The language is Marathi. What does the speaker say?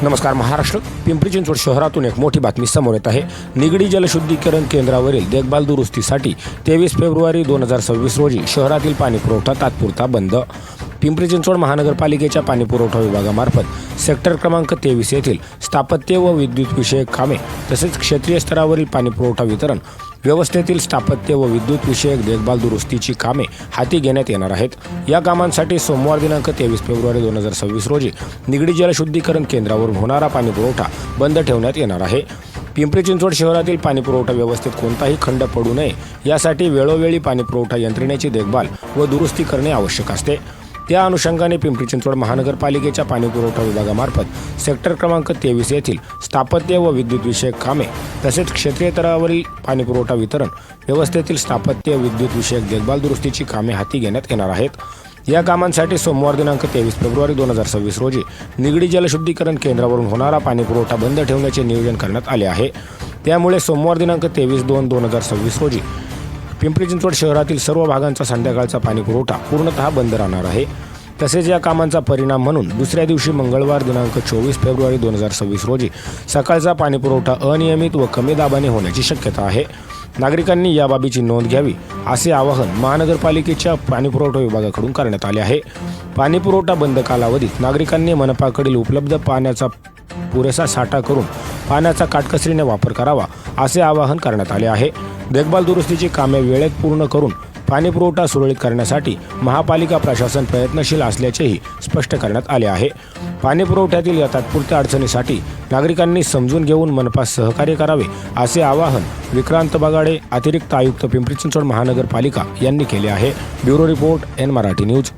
नमस्कार महाराष्ट्र. पिंपरी चिंचवड शहरातून एक मोठी बातमी समोर येत आहे. निगडी जलशुद्धीकरण केंद्रावरील देखभाल दुरुस्तीसाठी 23 फेब्रुवारी 2026 रोजी शहरातील पाणीपुरवठा तात्पुरता बंद. पिंपरी चिंचवड महानगरपालिकेच्या पाणीपुरवठा विभागामार्फत सेक्टर क्रमांक 23 येथील स्थापत्य व विद्युत विषयक कामे तसेच क्षेत्रीय स्तरावरील पाणीपुरवठा वितरण व्यवस्थेतील स्थापत्य व विद्युत विषयक देखभाल दुरुस्तीची कामे हाती घेण्यात येणार आहेत. या कामांसाठी सोमवार दिनांक 23 फेब्रुवारी 2026 रोजी निगडी जलशुद्धीकरण केंद्रावरून होणारा पाणीपुरवठा बंद ठेवण्यात येणार आहे. पिंपरी चिंचवड शहरातील पाणीपुरवठा व्यवस्थेत कोणताही खंड पडू नये यासाठी वेळोवेळी पाणीपुरवठा यंत्रणेची देखभाल व दुरुस्ती करणे आवश्यक असते. त्या अनुषंगाने पिंपरी चिंचवड महानगरपालिकेच्या पाणीपुरवठा विभागामार्फत सेक्टर क्रमांक 23 येथील स्थापत्य व विद्युत विषयक कामे तसेच क्षेत्रीय स्तरावरील पाणीपुरवठा वितरण व्यवस्थेतील स्थापत्य विद्युत विषयक देखभाल दुरुस्तीची कामे हाती घेण्यात येणार आहेत. या कामांसाठी सोमवार दिनांक 23 फेब्रुवारी 2026 रोजी निगडी जलशुद्धीकरण केंद्रावरून होणारा पाणीपुरवठा बंद ठेवण्याचे नियोजन करण्यात आले आहे. त्यामुळे सोमवार दिनांक 23/2/2026 रोजी पिंपरी चिंचवड शहरातील सर्व भागांचा संध्याकाळचा पाणीपुरवठा पूर्णतः बंद राहणार आहे. तसेच या कामांचा परिणाम म्हणून दुसऱ्या दिवशी मंगळवार दिनांक 24 फेब्रुवारी 2026 रोजी सकाळचा पाणीपुरवठा अनियमित व कमी दाबाने होण्याची शक्यता आहे. नागरिकांनी या बाबीची नोंद घ्यावी असे आवाहन महानगरपालिकेच्या पाणीपुरवठा विभागाकडून करण्यात आले आहे. पाणीपुरवठा बंद कालावधीत नागरिकांनी मनपाकडील उपलब्ध पाण्याचा पुरेसा साठा करून पाण्याचा काटकसरीने वापर करावा असे आवाहन करण्यात आले आहे. देखभाल दुरुस्तीची कामे वेळेत पूर्ण करून पाणीपुरवठा सुरळीत करण्यासाठी महापालिका प्रशासन प्रयत्नशील असल्याचेही स्पष्ट करण्यात आले आहे. पाणीपुरवठ्यातील या तात्पुरत्या अडचणीसाठी नागरिकांनी समजून घेऊन मनपास सहकार्य करावे असे आवाहन विक्रांत बगाडे, अतिरिक्त आयुक्त पिंपरी चिंचवड महानगरपालिका यांनी केले आहे. Bureau report, N Marathi news.